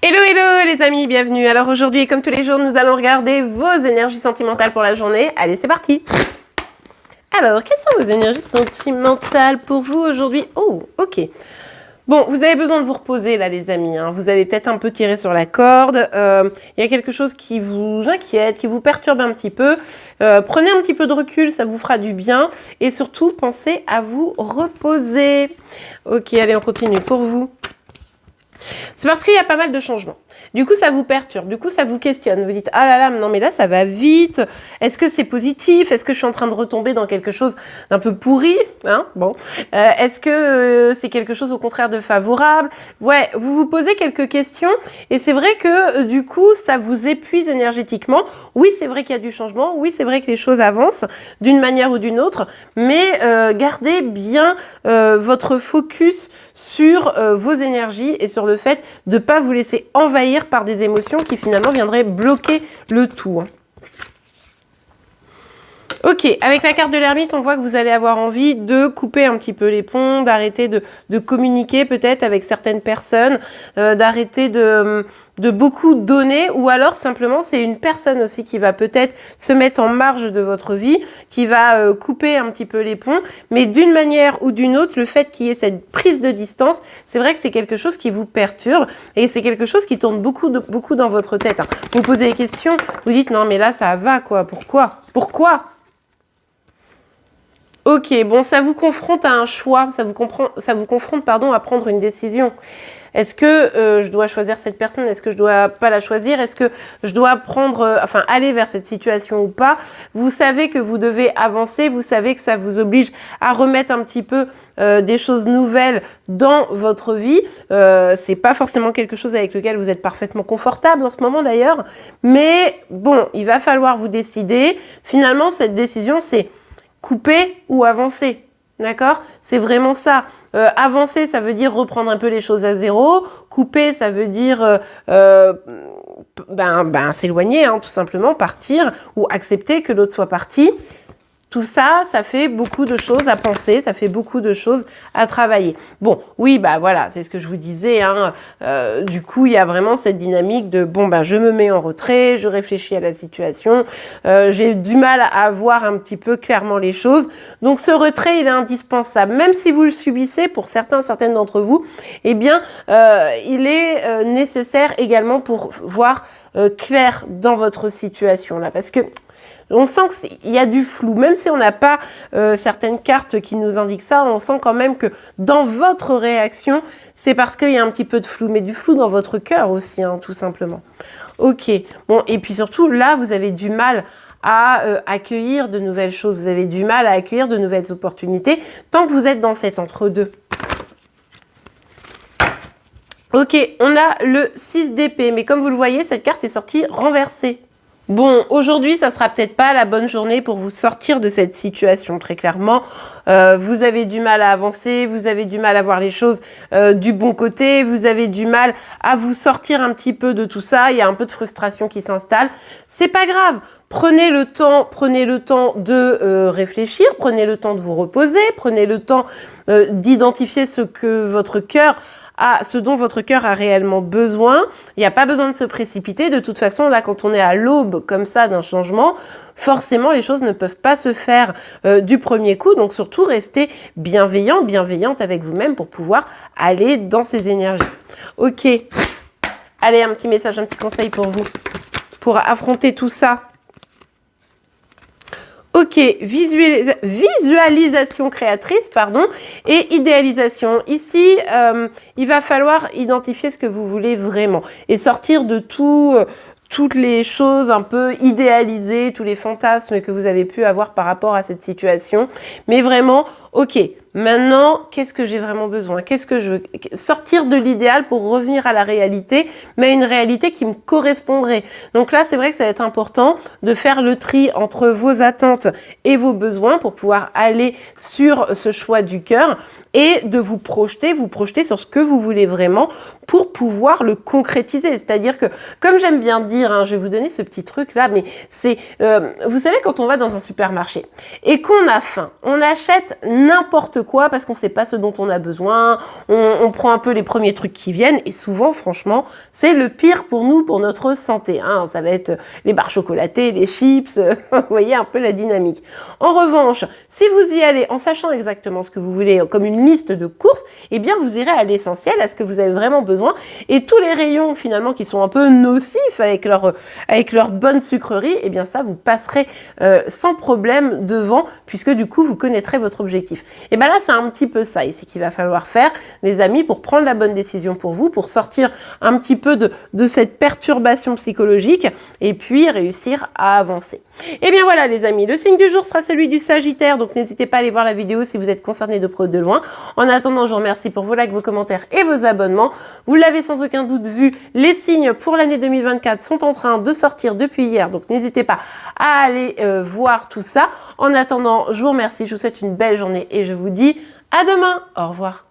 Hello, hello les amis, bienvenue. Alors aujourd'hui, comme tous les jours, nous allons regarder vos énergies sentimentales pour la journée. Allez, c'est parti. Alors, quelles sont vos énergies sentimentales pour vous aujourd'hui? Oh, ok. Bon, vous avez besoin de vous reposer là les amis, hein. Vous avez peut-être un peu tiré sur la corde, il y a quelque chose qui vous inquiète, qui vous perturbe un petit peu. Prenez un petit peu de recul, ça vous fera du bien. Et surtout, pensez à vous reposer. Ok, allez, on continue pour vous. C'est parce qu'il y a pas mal de changements. Du coup, ça vous perturbe, du coup, ça vous questionne. Vous dites, ah là là, non mais là, ça va vite. Est-ce que c'est positif? Est-ce que je suis en train de retomber dans quelque chose d'un peu pourri, hein? Bon. Est-ce que c'est quelque chose au contraire de favorable? Ouais, vous vous posez quelques questions et c'est vrai que du coup, ça vous épuise énergétiquement. Oui, c'est vrai qu'il y a du changement. Oui, c'est vrai que les choses avancent d'une manière ou d'une autre, mais gardez bien votre focus sur vos énergies et sur le fait de ne pas vous laisser envahir par des émotions qui finalement viendraient bloquer le tout. Ok, avec la carte de l'ermite, on voit que vous allez avoir envie de couper un petit peu les ponts, d'arrêter de communiquer peut-être avec certaines personnes, d'arrêter de beaucoup donner, ou alors simplement c'est une personne aussi qui va peut-être se mettre en marge de votre vie, qui va couper un petit peu les ponts, mais d'une manière ou d'une autre, le fait qu'il y ait cette prise de distance, c'est vrai que c'est quelque chose qui vous perturbe et c'est quelque chose qui tourne beaucoup dans votre tête. Vous posez des questions, vous dites non mais là ça va quoi, pourquoi? Ok, bon, ça vous confronte à un choix, ça vous confronte, pardon, à prendre une décision. Est-ce que je dois choisir cette personne? Est-ce que je dois pas la choisir? Est-ce que je dois aller vers cette situation ou pas? Vous savez que vous devez avancer, vous savez que ça vous oblige à remettre un petit peu des choses nouvelles dans votre vie. C'est pas forcément quelque chose avec lequel vous êtes parfaitement confortable en ce moment d'ailleurs, mais bon, il va falloir vous décider. Finalement, cette décision, c'est couper ou avancer, d'accord? C'est vraiment ça. Avancer, ça veut dire reprendre un peu les choses à zéro. Couper, ça veut dire s'éloigner, hein, tout simplement, partir ou accepter que l'autre soit parti. Tout ça, ça fait beaucoup de choses à penser, ça fait beaucoup de choses à travailler. Bon, oui, bah voilà, c'est ce que je vous disais, hein. Du coup, il y a vraiment cette dynamique de, bon, bah je me mets en retrait, je réfléchis à la situation, j'ai du mal à voir un petit peu clairement les choses. Donc ce retrait, il est indispensable. Même si vous le subissez, pour certaines d'entre vous, eh bien, il est nécessaire également pour voir clair dans votre situation là, parce que on sent qu'il y a du flou, même si on n'a pas certaines cartes qui nous indiquent ça, on sent quand même que dans votre réaction, c'est parce qu'il y a un petit peu de flou, mais du flou dans votre cœur aussi, hein, tout simplement. Ok, bon, et puis surtout, là, vous avez du mal à accueillir de nouvelles choses, vous avez du mal à accueillir de nouvelles opportunités, tant que vous êtes dans cet entre-deux. Ok, on a le 6 d'épée, mais comme vous le voyez, cette carte est sortie renversée. Bon, aujourd'hui, ça sera peut-être pas la bonne journée pour vous sortir de cette situation, très clairement. Vous avez du mal à avancer, vous avez du mal à voir les choses du bon côté, vous avez du mal à vous sortir un petit peu de tout ça, il y a un peu de frustration qui s'installe. C'est pas grave, prenez le temps de réfléchir, prenez le temps de vous reposer, prenez le temps d'identifier ce dont votre cœur a réellement besoin. Il n'y a pas besoin de se précipiter. De toute façon, là, quand on est à l'aube comme ça d'un changement, forcément, les choses ne peuvent pas se faire du premier coup. Donc, surtout, restez bienveillante avec vous-même pour pouvoir aller dans ces énergies. Ok. Allez, un petit message, un petit conseil pour vous, pour affronter tout ça. Ok, visualisation créatrice, pardon, et idéalisation. Ici, il va falloir identifier ce que vous voulez vraiment et sortir de toutes les choses un peu idéalisées, tous les fantasmes que vous avez pu avoir par rapport à cette situation. Mais vraiment, ok, maintenant, qu'est-ce que j'ai vraiment besoin? Qu'est-ce que je veux? Sortir de l'idéal pour revenir à la réalité, mais une réalité qui me correspondrait. Donc là, c'est vrai que ça va être important de faire le tri entre vos attentes et vos besoins pour pouvoir aller sur ce choix du cœur et de vous projeter sur ce que vous voulez vraiment pour pouvoir le concrétiser. C'est-à-dire que, comme j'aime bien dire, hein, je vais vous donner ce petit truc-là, mais c'est, vous savez, quand on va dans un supermarché et qu'on a faim, on achète n'importe quoi parce qu'on sait pas ce dont on a besoin, on prend un peu les premiers trucs qui viennent et souvent, franchement, c'est le pire pour nous, pour notre santé. Hein. Ça va être les barres chocolatées, les chips, vous voyez un peu la dynamique. En revanche, si vous y allez en sachant exactement ce que vous voulez, comme une liste de courses, eh bien vous irez à l'essentiel, à ce que vous avez vraiment besoin. Et tous les rayons finalement qui sont un peu nocifs avec leur bonne sucrerie, eh bien ça vous passerez sans problème devant, puisque du coup vous connaîtrez votre objectif. Et bien là c'est un petit peu ça ici qu'il va falloir faire, les amis, pour prendre la bonne décision pour vous, pour sortir un petit peu de cette perturbation psychologique et puis réussir à avancer. Et bien voilà les amis, le signe du jour sera celui du Sagittaire, donc n'hésitez pas à aller voir la vidéo si vous êtes concerné de près ou de loin. En attendant, je vous remercie pour vos likes, vos commentaires et vos abonnements. Vous l'avez sans aucun doute vu, les signes pour l'année 2024 sont en train de sortir depuis hier, donc n'hésitez pas à aller voir tout ça. En attendant, je vous remercie, je vous souhaite une belle journée et je vous dis à demain. Au revoir.